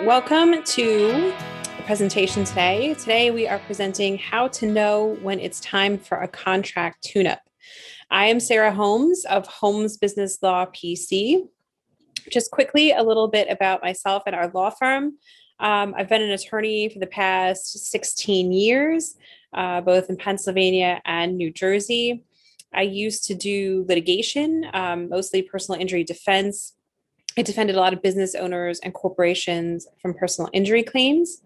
Welcome to the presentation today. Today we are presenting how to know when it's time for a contract tune-up. I am Sarah Holmes of Holmes Business Law PC. Just quickly, a little bit about myself and our law firm. I've been an attorney for the past 16 years, both in Pennsylvania and New Jersey. I used to do litigation, mostly personal injury defense. I defended a lot of business owners and corporations from personal injury claims.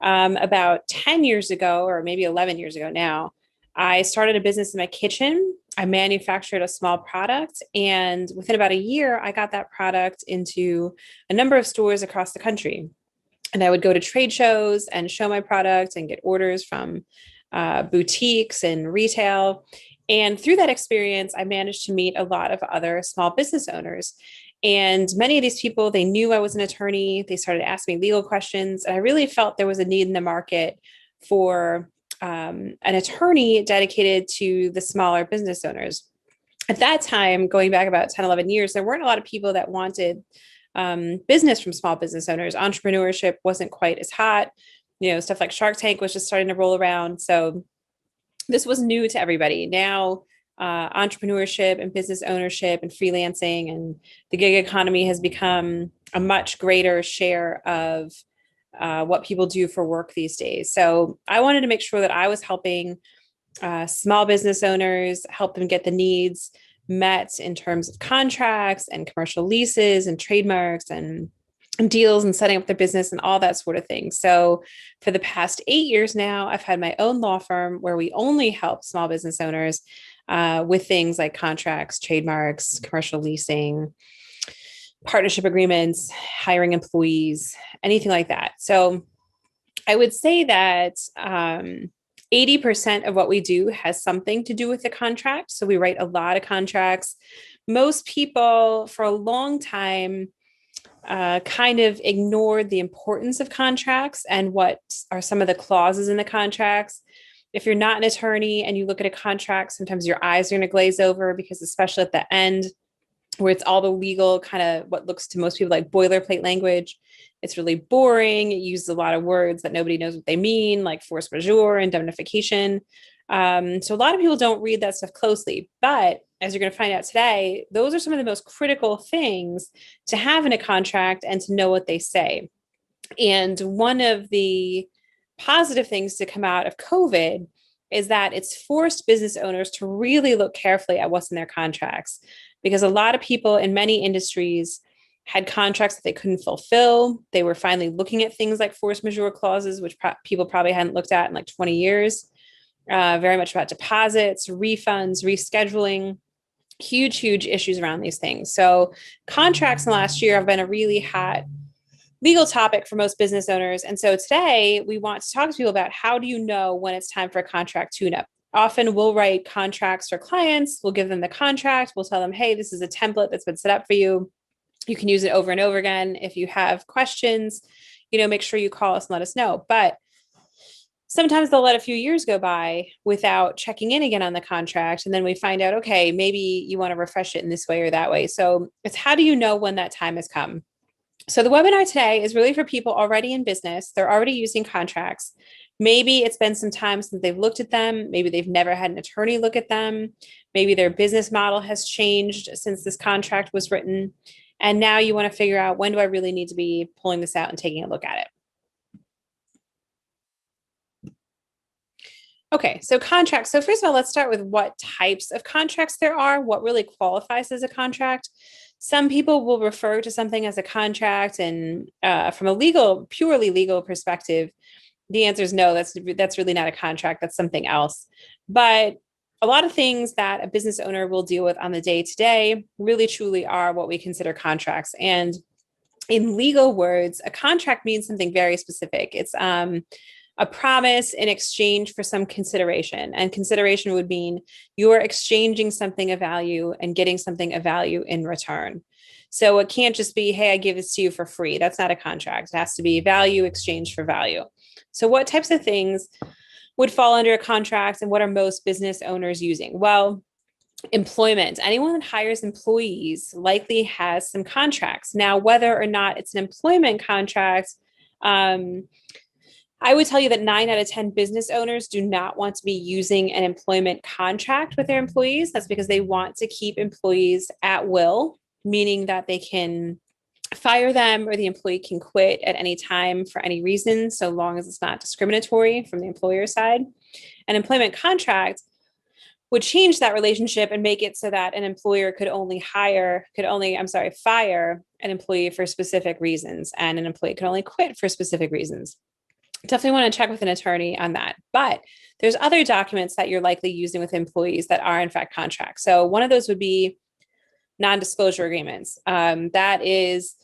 About 10 years ago, or maybe 11 years ago now, I started a business in my kitchen. I manufactured a small product, and within about a year, I got that product into a number of stores across the country. And I would go to trade shows and show my product and get orders from boutiques and retail. And through that experience, I managed to meet a lot of other small business owners. And many of these people, they knew I was an attorney. They started asking me legal questions. And I really felt there was a need in the market for an attorney dedicated to the smaller business owners. At that time, going back about 10, 11 years, there weren't a lot of people that wanted business from small business owners. Entrepreneurship wasn't quite as hot. Stuff like Shark Tank was just starting to roll around. So this was new to everybody. Now, entrepreneurship and business ownership and freelancing and the gig economy has become a much greater share of what people do for work these days. So I wanted to make sure that I was helping small business owners, help them get the needs met in terms of contracts and commercial leases and trademarks and deals and setting up their business and all that sort of thing. So for the past 8 years now, I've had my own law firm where we only help small business owners with things like contracts, trademarks, commercial leasing, partnership agreements, hiring employees, anything like that. So I would say that 80% of what we do has something to do with the contract. So we write a lot of contracts. Most people for a long time kind of ignored the importance of contracts and what are some of the clauses in the contracts. If you're not an attorney and you look at a contract, sometimes your eyes are going to glaze over because especially at the end where it's all the legal kind of what looks to most people like boilerplate language, it's really boring. It uses a lot of words that nobody knows what they mean, like force majeure, indemnification. So a lot of people don't read that stuff closely, but as you're going to find out today, those are some of the most critical things to have in a contract and to know what they say. And one of the positive things to come out of COVID is that it's forced business owners to really look carefully at what's in their contracts, because a lot of people in many industries had contracts that they couldn't fulfill. They were finally looking at things like force majeure clauses, which people probably hadn't looked at in like 20 years, very much about deposits, refunds, rescheduling, huge issues around these things. So contracts in the last year have been a really hot legal topic for most business owners. And so today we want to talk to people about how do you know when it's time for a contract tune-up. Often we'll write contracts for clients. We'll give them the contract. We'll tell them, hey, this is a template that's been set up for you. You can use it over and over again. If you have questions, make sure you call us and let us know. But sometimes they'll let a few years go by without checking in again on the contract. And then we find out, okay, maybe you want to refresh it in this way or that way. So it's how do you know when that time has come? So the webinar today is really for people already in business. They're already using contracts. Maybe it's been some time since they've looked at them. Maybe they've never had an attorney look at them. Maybe their business model has changed since this contract was written. And now you want to figure out, when do I really need to be pulling this out and taking a look at it? Okay, so contracts. So first of all, let's start with what types of contracts there are, what really qualifies as a contract. Some people will refer to something as a contract, and from a purely legal perspective, the answer is no, that's really not a contract, that's something else. But a lot of things that a business owner will deal with on the day-to-day really truly are what we consider contracts. And in legal words, a contract means something very specific. It's a promise in exchange for some consideration. And consideration would mean you're exchanging something of value and getting something of value in return. So it can't just be, hey, I give this to you for free. That's not a contract. It has to be value exchange for value. So what types of things would fall under a contract, and what are most business owners using? Well, Employment. Anyone that hires employees likely has some contracts. Now, whether or not it's an employment contract, um, I would tell you that 9 out of 10 business owners do not want to be using an employment contract with their employees. That's because they want to keep employees at will, meaning that they can fire them or the employee can quit at any time for any reason, so long as it's not discriminatory from the employer side. An employment contract would change that relationship and make it so that an employer could only fire an employee for specific reasons, and an employee could only quit for specific reasons. Definitely want to check with an attorney on that. But there's other documents that you're likely using with employees that are in fact contracts. So one of those would be non-disclosure agreements. That is,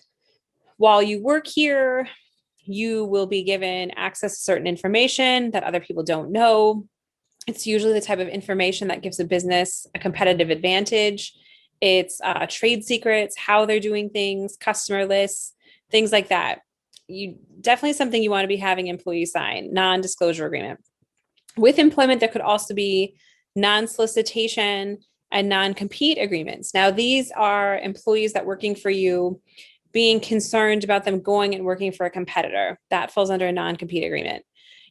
while you work here, you will be given access to certain information that other people don't know. It's usually the type of information that gives a business a competitive advantage. It's trade secrets, how they're doing things, customer lists, things like that. You definitely something you want to be having employees sign, non-disclosure agreement. With employment, there could also be non-solicitation and non-compete agreements. Now, these are employees that working for you being concerned about them going and working for a competitor. That falls under a non-compete agreement.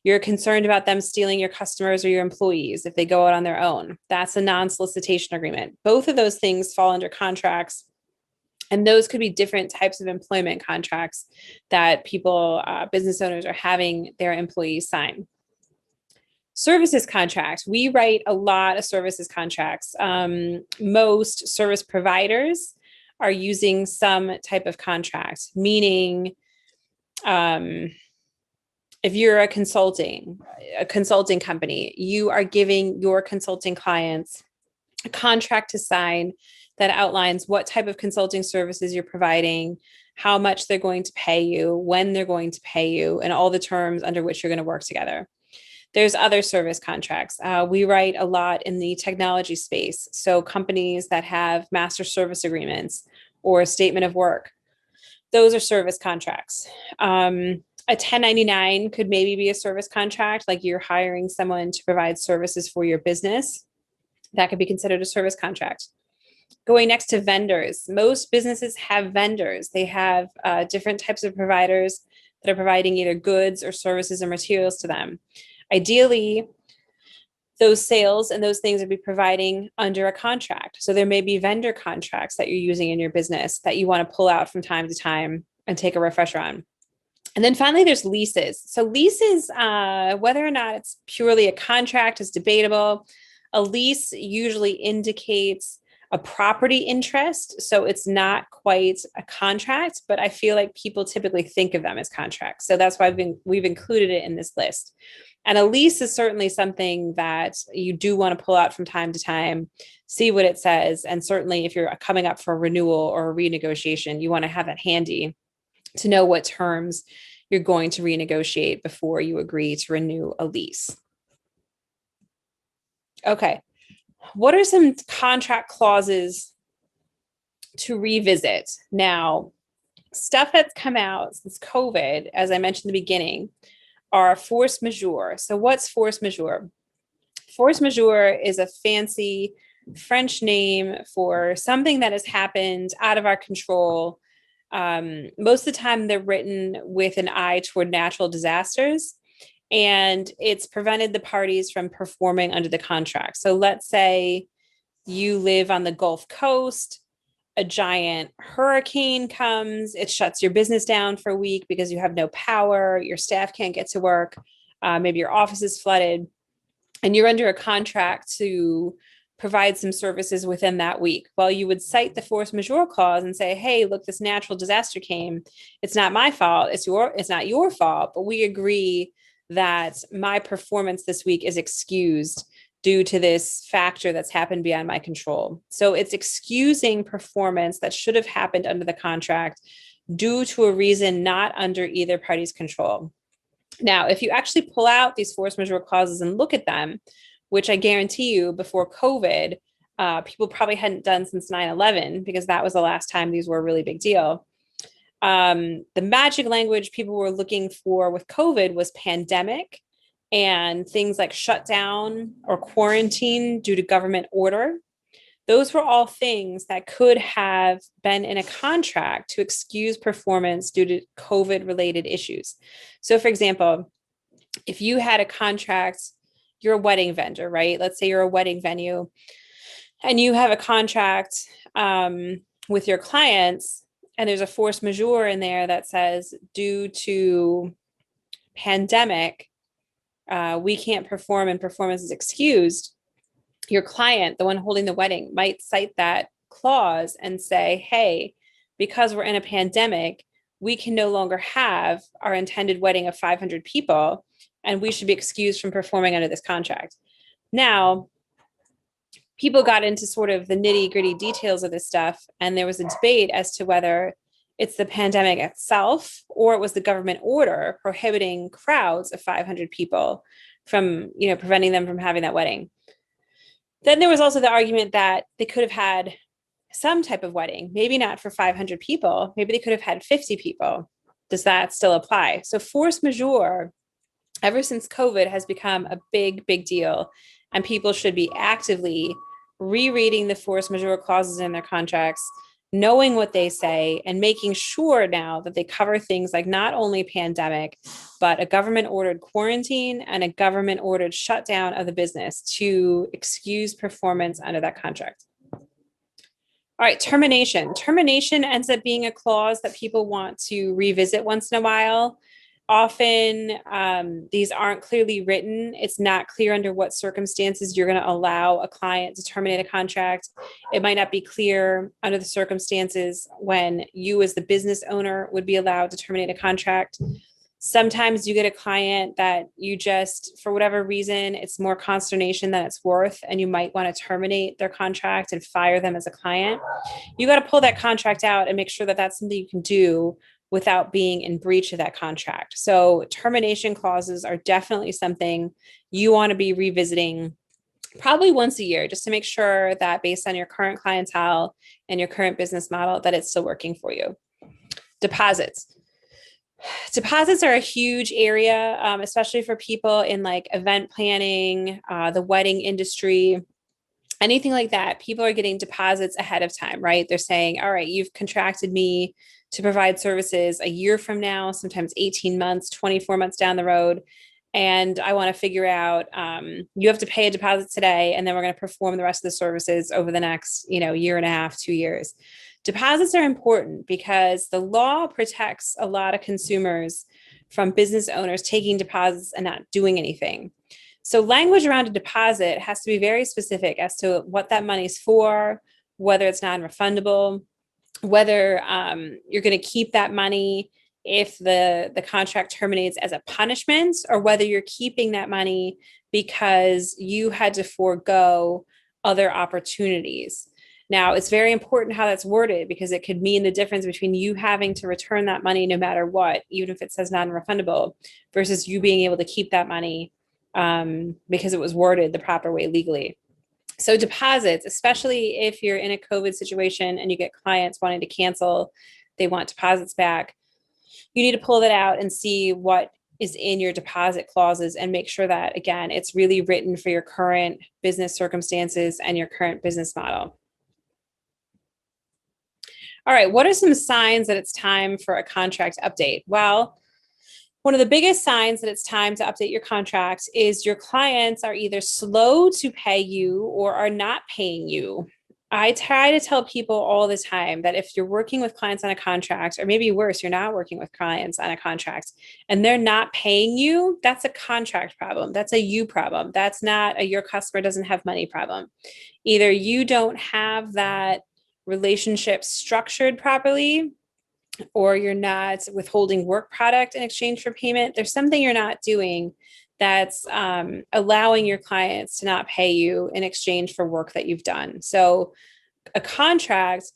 You're concerned about them stealing your customers or your employees if they go out on their own. That's a non-solicitation agreement. Both of those things fall under contracts. And those could be different types of employment contracts that people, business owners, are having their employees sign. Services contracts. We write a lot of services contracts. Most service providers are using some type of contract, meaning if you're a consulting company, you are giving your consulting clients a contract to sign that outlines what type of consulting services you're providing, how much they're going to pay you, when they're going to pay you, and all the terms under which you're going to work together. There's other service contracts. We write a lot in the technology space. So companies that have master service agreements or a statement of work, those are service contracts. A 1099 could maybe be a service contract, like you're hiring someone to provide services for your business. That could be considered a service contract. Going next to vendors. Most businesses have vendors. They have different types of providers that are providing either goods or services or materials to them. Ideally, those sales and those things would be providing under a contract. So there may be vendor contracts that you're using in your business that you want to pull out from time to time and take a refresher on. And then finally, there's leases. So leases, whether or not it's purely a contract is debatable. A lease usually indicates a property interest. So it's not quite a contract, but I feel like people typically think of them as contracts. So that's why we've included it in this list. And a lease is certainly something that you do want to pull out from time to time, see what it says. And certainly if you're coming up for a renewal or a renegotiation, you want to have that handy to know what terms you're going to renegotiate before you agree to renew a lease. Okay. What are some contract clauses to revisit? Now, stuff that's come out since COVID, as I mentioned in the beginning, are force majeure. So what's force majeure? Force majeure is a fancy French name for something that has happened out of our control. Most of the time they're written with an eye toward natural disasters, and it's prevented the parties from performing under the contract. So let's say you live on the Gulf Coast, a giant hurricane comes, it shuts your business down for a week because you have no power, your staff can't get to work, maybe your office is flooded, and you're under a contract to provide some services within that week. Well, you would cite the force majeure clause and say, hey, look, this natural disaster came. It's not my fault. It's not your fault, but we agree that my performance this week is excused due to this factor that's happened beyond my control. So it's excusing performance that should have happened under the contract due to a reason not under either party's control. Now, if you actually pull out these force majeure clauses and look at them, which I guarantee you before COVID, people probably hadn't done since 9/11, because that was the last time these were a really big deal. The magic language people were looking for with COVID was pandemic and things like shutdown or quarantine due to government order. Those were all things that could have been in a contract to excuse performance due to COVID related issues. So, for example, if you had a contract, you're a wedding vendor, right? Let's say you're a wedding venue and you have a contract with your clients, and there's a force majeure in there that says, due to pandemic, we can't perform and performance is excused. Your client, the one holding the wedding, might cite that clause and say, hey, because we're in a pandemic, we can no longer have our intended wedding of 500 people, and we should be excused from performing under this contract. Now, people got into sort of the nitty gritty details of this stuff, and there was a debate as to whether it's the pandemic itself or it was the government order prohibiting crowds of 500 people from, preventing them from having that wedding. Then there was also the argument that they could have had some type of wedding, maybe not for 500 people, maybe they could have had 50 people. Does that still apply? So force majeure, ever since COVID, has become a big, big deal. And people should be actively rereading the force majeure clauses in their contracts, knowing what they say, and making sure now that they cover things like not only pandemic, but a government ordered quarantine and a government ordered shutdown of the business to excuse performance under that contract. All right, termination. Termination ends up being a clause that people want to revisit once in a while. Often these aren't clearly written. It's not clear under what circumstances you're going to allow a client to terminate a contract. It might not be clear under the circumstances when you as the business owner would be allowed to terminate a contract. Sometimes you get a client that you just, for whatever reason, it's more consternation than it's worth, and you might want to terminate their contract and fire them as a client. You got to pull that contract out and make sure that that's something you can do without being in breach of that contract. So termination clauses are definitely something you want to be revisiting probably once a year, just to make sure that based on your current clientele and your current business model, that it's still working for you. Deposits. Deposits are a huge area, especially for people in like event planning, the wedding industry, anything like that. People are getting deposits ahead of time, right? They're saying, all right, you've contracted me to provide services a year from now, sometimes 18 months, 24 months down the road. And I want to figure out, you have to pay a deposit today, and then we're going to perform the rest of the services over the next, year and a half, 2 years. Deposits are important because the law protects a lot of consumers from business owners taking deposits and not doing anything. So language around a deposit has to be very specific as to what that money's for, whether it's non-refundable, whether you're going to keep that money if the contract terminates as a punishment, or whether you're keeping that money because you had to forego other opportunities. Now, it's very important how that's worded, because it could mean the difference between you having to return that money no matter what, even if it says non-refundable, versus you being able to keep that money because it was worded the proper way legally. So deposits, especially if you're in a COVID situation and you get clients wanting to cancel, they want deposits back, you need to pull that out and see what is in your deposit clauses and make sure that, again, it's really written for your current business circumstances and your current business model. All right, what are some signs that it's time for a contract update? Well, one of the biggest signs that it's time to update your contract is your clients are either slow to pay you or are not paying you. I try to tell people all the time that if you're working with clients on a contract, or maybe worse, you're not working with clients on a contract and they're not paying you, that's a contract problem. That's a you problem. That's not a your customer doesn't have money problem. Either you don't have that relationship structured properly, or you're not withholding work product in exchange for payment. There's something you're not doing that's allowing your clients to not pay you in exchange for work that you've done. So a contract,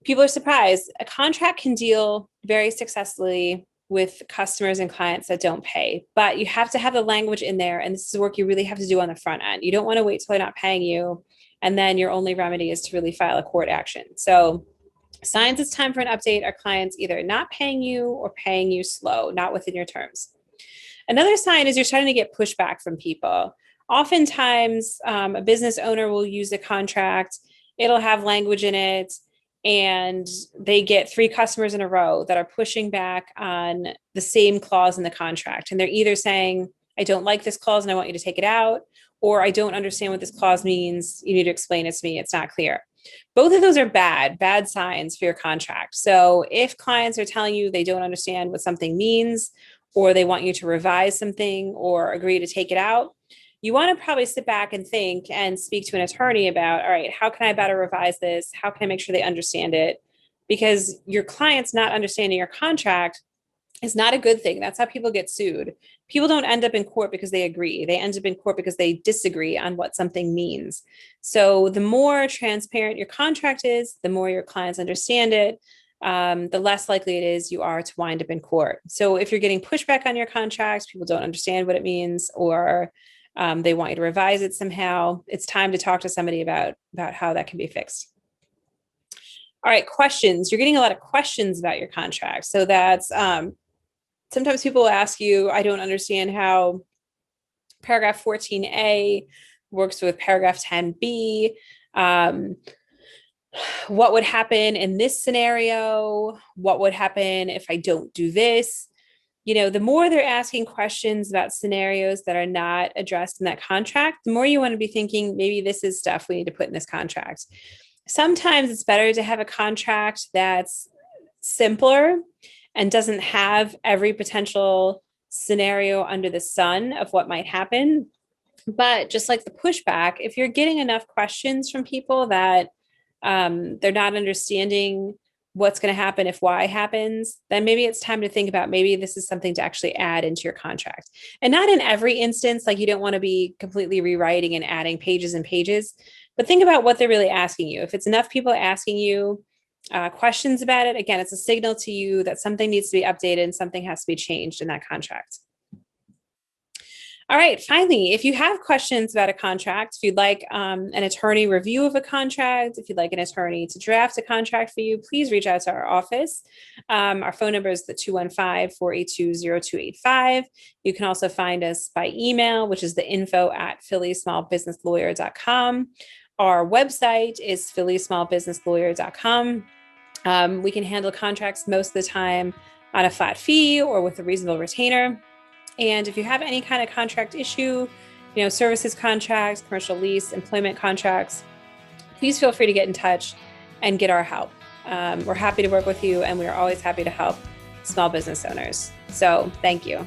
people are surprised, a contract can deal very successfully with customers and clients that don't pay, but you have to have the language in there. And this is work you really have to do on the front end. You don't want to wait till they're not paying you, and then your only remedy is to really file a court action. So signs it's time for an update are clients either not paying you or paying you slow, not within your terms. Another sign is you're starting to get pushback from people. oftentimes a business owner will use a contract. It'll have language in it, and they get 3 customers in a row that are pushing back on the same clause in the contract. And they're either saying, I don't like this clause and I want you to take it out, or I don't understand what this clause means. You need to explain it to me. It's not clear. Both of those are bad signs for your contract. So if clients are telling you they don't understand what something means, or they want you to revise something or agree to take it out, you want to probably sit back and think and speak to an attorney about, all right, how can I better revise this? How can I make sure they understand it? Because your client's not understanding your contract is not a good thing. That's how people get sued. People don't end up in court because they agree. They end up in court because they disagree on what something means. So the more transparent your contract is, the more your clients understand it, the less likely it is you are to wind up in court. So if you're getting pushback on your contracts, people don't understand what it means, or they want you to revise it somehow, it's time to talk to somebody about how that can be fixed. All right, questions. You're getting a lot of questions about your contract. So that's sometimes people ask you, I don't understand how paragraph 14A works with paragraph 10B. What would happen in this scenario? What would happen if I don't do this? The more they're asking questions about scenarios that are not addressed in that contract, the more you want to be thinking, maybe this is stuff we need to put in this contract. Sometimes it's better to have a contract that's simpler and doesn't have every potential scenario under the sun of what might happen. But just like the pushback, if you're getting enough questions from people that they're not understanding what's going to happen if Y happens, then maybe it's time to think about maybe this is something to actually add into your contract. And not in every instance, like you don't want to be completely rewriting and adding pages and pages, but think about what they're really asking you. If it's enough people asking you questions about it, again, it's a signal to you that something needs to be updated and something has to be changed in that contract. All right, finally, if you have questions about a contract, if you'd like an attorney review of a contract, if you'd like an attorney to draft a contract for you, please reach out to our office. Our phone number is the 215-482-0285. You can also find us by email, which is the info@phillysmallbusinesslawyer.com. Our website is phillysmallbusinesslawyer.com. We can handle contracts most of the time on a flat fee or with a reasonable retainer. And if you have any kind of contract issue, services contracts, commercial lease, employment contracts, please feel free to get in touch and get our help. We're happy to work with you, and we are always happy to help small business owners. So thank you.